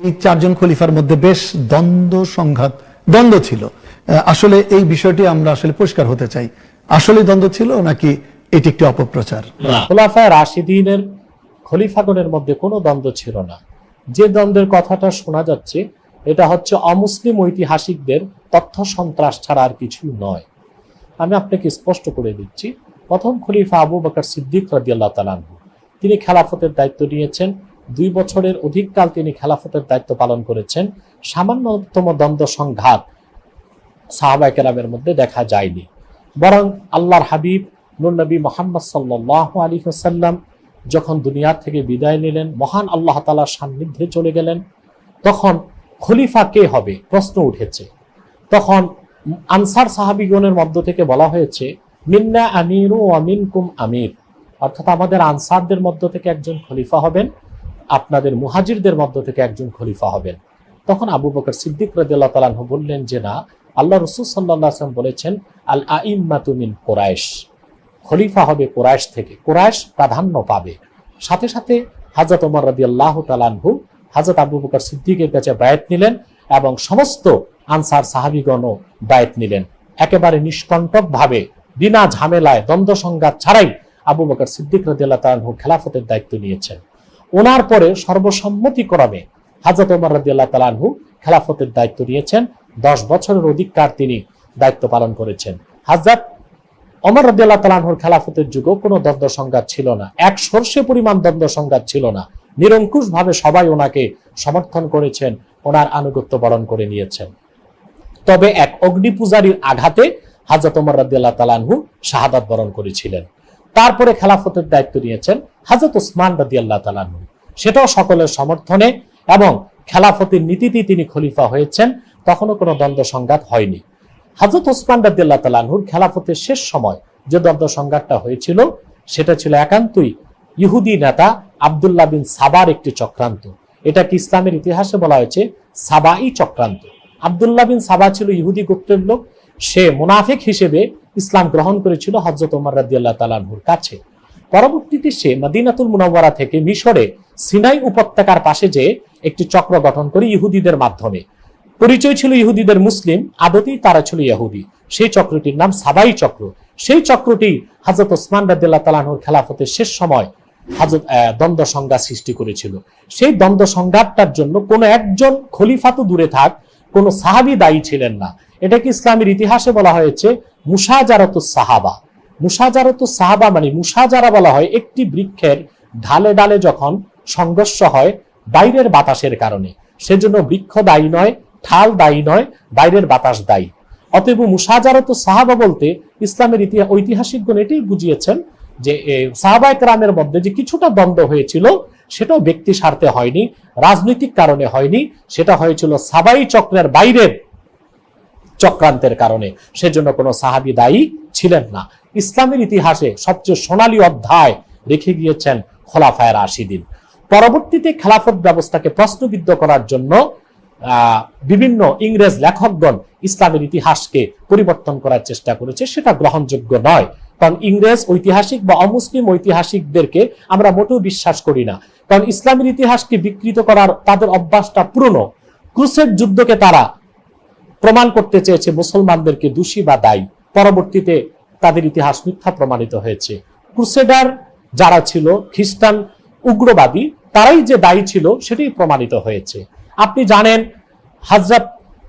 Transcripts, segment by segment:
এই চারজন খলিফার মধ্যে বেশ দ্বন্দ্ব ছিল। আসলে এই বিষয়টি আমরা আসলে পরিষ্কার হতে চাই, আসলে দ্বন্দ্ব ছিল নাকি এটি একটি অপপ্রচার? খোলাফায়ে রাশিদিনের খলিফাগণের মধ্যে কোনো দ্বন্দ্ব ছিল না। যে দ্বন্দ্বের কথাটা শোনা যাচ্ছে এটা হচ্ছে অমুসলিম ঐতিহাসিকদের তথ্য সন্ত্রাস ছাড়া আর কিছুই নয়। আমি আপনাকে স্পষ্ট করে দিচ্ছি, প্রথম খলিফা আবু বকর সিদ্দিক রাদিয়াল্লাহু তাআলা আনহু, তিনি খেলাফতের দায়িত্ব নিয়েছেন। 2 বছরের অধিককাল তিনি খেলাফতের দায়িত্ব পালন করেছেন। সামান্যতম দ্বন্দ্ব সংঘাত সাহাবায়ে কেরামের মধ্যে দেখা যায়নি, বরং আল্লাহর হাবিব নূর নবী মুহাম্মদ সাল্লাল্লাহু আলাইহি ওয়াসাল্লাম যখন দুনিয়া থেকে বিদায় নিলেন, মহান আল্লাহ তাআলার সান্নিধ্যে চলে গেলেন, তখন খলিফা কে হবে প্রশ্ন উঠেছে। তখন আনসার সাহাবীগণের মধ্য থেকে বলা হয়েছে, মিন্না আমিরু ওয়া মিনকুম আমির, অর্থাৎ আমাদের আনসারদের মধ্য থেকে একজন খলিফা হবেন, আপনাদের মুহাজিরদের মধ্য থেকে একজন খলিফা হবেন। তখন আবু বকর সিদ্দিক রাদিয়াল্লাহু তাআলা আনহু বললেন যে না, আল্লাহ রাসূল সাল্লাল্লাহু আলাইহি ওয়াসাল্লাম বলেছেন আল আইম্মাতু মিন কুরাইশ, খলিফা হবে কুরাইশ থেকে, কুরাইশ প্রাধান্য পাবে। সাথে সাথে হযরত ওমর রাদিয়াল্লাহু তাআলা আনহু হযরত আবু বকর সিদ্দিকের কাছে বায়াত নিলেন এবং সমস্ত আনসার সাহাবীগণও বায়াত নিলেন। একেবারে নিষ্কণ্টকভাবে বিনা ঝামেলায় দ্বন্দ্ব সংঘাত ছাড়াই আবু বকর সিদ্দিক রাদিয়াল্লাহু তাআলা আনহু খেলাফতের দায়িত্ব নিয়েছেন। ওনার পরে সর্বসম্মতিক্রমে হযরত ওমর রাদিয়াল্লাহু তাআলা আনহু খেলাফতের দায়িত্ব নিয়েছেন। 10 বছরের অধিককাল তিনি দায়িত্ব পালন করেছেন। হযরত ওমর রাদিয়াল্লাহু তাআলা আনহুর খেলাফতের যুগেও কোনো দ্বন্দ্ব সংঘাত ছিল না, এক সরষে পরিমাণ দ্বন্দ্ব সংঘাত ছিল না। নিরঙ্কুশ ভাবে সবাই ওনাকে সমর্থন করেছেন, ওনার আনুগত্য বরণ করে নিয়েছেন। তবে এক অগ্নি পূজারীর আঘাতে হযরত ওমর রাদিয়াল্লাহু তাআলা আনহু শাহাদাত বরণ করেছিলেন। তারপরে খেলাফতের দায়িত্ব নিয়েছেন হযরত ওসমান রাদিয়াল্লাহু তাআলা আনহু, সেটাও সকলের সমর্থনে, এবং খেলাফতের নীতিতে তিনি খলিফা হয়েছেন, তখনও কোনো দ্বন্দ্ব সংঘাত হয়নি। হযরত ওসমান রাদিয়াল্লাহু তাআলা আনহুর খেলাফতের শেষ সময় যে দ্বন্দ্ব সংঘাতটা হয়েছিল সেটা ছিল একান্তই ইহুদি নেতা আব্দুল্লাহ বিন সাবার একটি চক্রান্ত। এটাকে ইসলামের ইতিহাসে বলা হয়েছে সাবাই চক্রান্ত। আব্দুল্লাহ বিন সাবা ছিল ইহুদি গোত্রের লোক, সে মুনাফিক হিসেবে ইসলাম গ্রহণ করেছিল হযরত ওমর রাদিয়াল্লাহু তাআলা আনহুর কাছে। পরবর্তীতে সে মদিনাতুল মুনাওয়ারা থেকে মিশরে সিনাই উপত্যকার পাশে যে একটি চক্র গঠন করে ইহুদিদের মাধ্যমে, পরিচয় ছিল ইহুদিদের মুসলিম, আদতেই তারা ছিল ইহুদি। সেই চক্রটির নাম সাবাই চক্র। সেই চক্রটি হযরত ওসমান রাদিয়াল্লাহু তাআলা আনহুর খেলাফতের শেষ সময় দ্বন্দ্ব সংঘাত সৃষ্টি করেছিল। সেই দ্বন্দ্ব সংঘাতটার জন্য কোন একজন খলিফা তো দূরে থাক, কোন সাহাবী দায়ী ছিলেন না। এটাকে ইসলামের ইতিহাসে বলা হয়েছে মুশাজারাতুস সাহাবা। মুশাজারাতুস সাহাবা মানে মুশাজারা বলা হয় একটি বৃক্ষের ঢালে ডালে যখন সংঘর্ষ হয় বাইরের বাতাসের কারণে, সেজন্য বৃক্ষ দায়ী নয়, ঢাল দায়ী নয়, বাইরের বাতাস দায়ী। অতএব মুশাজারাতুস সাহাবা বলতে ইসলামের ঐতিহাসিকগণ এটাই বুঝিয়েছেন যে সাহাবায়ে কেরামের মধ্যে যে কিছুটা দ্বন্দ্ব হয়েছিল সেটাও ব্যক্তি স্বার্থে হয়নি, রাজনৈতিক কারণে হয়নি, সেটা হয়েছিল সাবাই চক্রের বাইরের চক্রান্তের কারণে। সেজন্য কোনো সাহাবী দায়ী ছিলেন না। ইসলামের ইতিহাসে সবচেয়ে সোনালী অধ্যায় রেখে গিয়েছেন খোলাফায়ে রাশিদিন। পরবর্তীতে খেলাফত ব্যবস্থাকে প্রশ্নবিদ্ধ করার জন্য বিভিন্ন ইংরেজ লেখকগণ ইসলামের ইতিহাসকে পরিবর্তন করার চেষ্টা করেছে, সেটা গ্রহণযোগ্য নয়। কারণ ইংরেজ ঐতিহাসিক বা অমুসলিম ঐতিহাসিকদেরকে আমরা মোটেও বিশ্বাস করি না, কারণ ইসলামের ইতিহাসকে বিকৃত করার তাদের অভ্যাসটা পুরনো। ক্রুসেড যুদ্ধকে তারা প্রমাণ করতে চেয়েছে মুসলমানদেরকে দোষী বা দায়ী, পরবর্তীতে তাদের ইতিহাস মিথ্যা প্রমাণিত হয়েছে। ক্রুসেডার যারা ছিল খ্রিস্টান উগ্রবাদী, তারাই যে দায়ী ছিল সেটাই প্রমাণিত হয়েছে। আপনি জানেন হযরত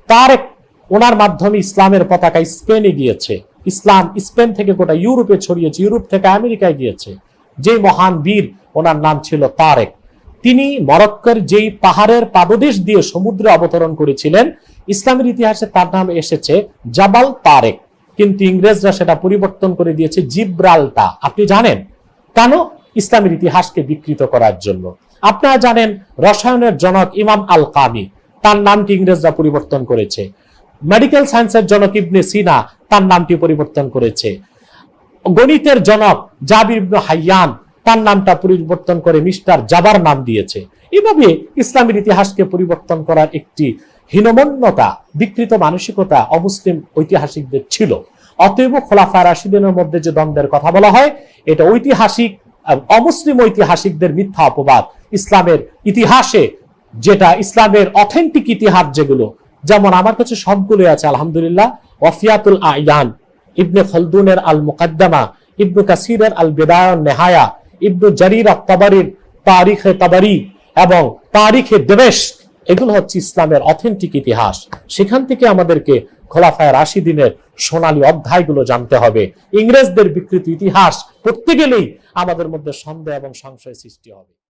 তারেক, ওনার মাধ্যমে ইসলামের পতাকা স্পেনে গিয়েছে, ইসলাম স্পেন থেকে গোটা ইউরোপে ছড়িয়েছে, ইউরোপ থেকে আমেরিকায় গিয়েছে। যে মহান বীর, ওনার নাম ছিল তারেক, তিনি মরক্কোর যেই পাহাড়ের পাদদেশ দিয়ে সমুদ্রে অবতরণ করেছিলেন, ইসলামের ইতিহাসে তার নাম এসেছে জাবাল তারেক, কিন্তু ইংরেজরা সেটা পরিবর্তন করে দিয়েছে জিব্রাল্টা। আপনি জানেন কেন? ইসলামের ইতিহাসকে বিকৃত করার জন্য। আপনারা জানেন রসায়নের জনক ইমাম আল কামি, তার নামটি ইংরেজরা পরিবর্তন করেছে। মেডিকেল সায়েন্সের জনক ইবনে সিনা, তার নামটি পরিবর্তন করেছে। গণিতের জনক জাবির ইবনে হাইয়ান, তার নামটা পরিবর্তন করে মিস্টার জাবার নাম দিয়েছে। এভাবে ইসলামের ইতিহাসকে পরিবর্তন করার একটি হীনমন্যতা, বিকৃত মানসিকতা অমুসলিম ঐতিহাসিকদের ছিল। অতএব খোলাফায়ে রাশিদিনের মধ্যে যে দ্বন্দ্বের কথা বলা হয়, এটা ঐতিহাসিক অমুসলিম ঐতিহাসিকদের মিথ্যা অপবাদ। ইসলামের ইতিহাসে যেটা ইসলামের অথেন্টিক ইতিহাস যেগুলো, যেমন আমার কাছে সবগুলো আছে আলহামদুলিল্লাহ। ওয়াফিয়াতুল আয়ান, ইবনে খলদুনের আল মুকাদ্দামা, ইবনে কাসিরের আল বিদায়া ওয়ান নেহায়া, ইবনে জারির আত-তাবারির তারিখে তাবারি এবং তারিখে দিমেশক, এগুলো হচ্ছে ইসলামের অথেন্টিক ইতিহাস। সেখান থেকে আমাদেরকে খোলাফায়ে রাশিদিনের সোনালী অধ্যায়গুলো জানতে হবে। ইংরেজদের বিকৃত ইতিহাস পড়তে গেলেই আমাদের মধ্যে সন্দেহ এবং সংশয় সৃষ্টি হবে।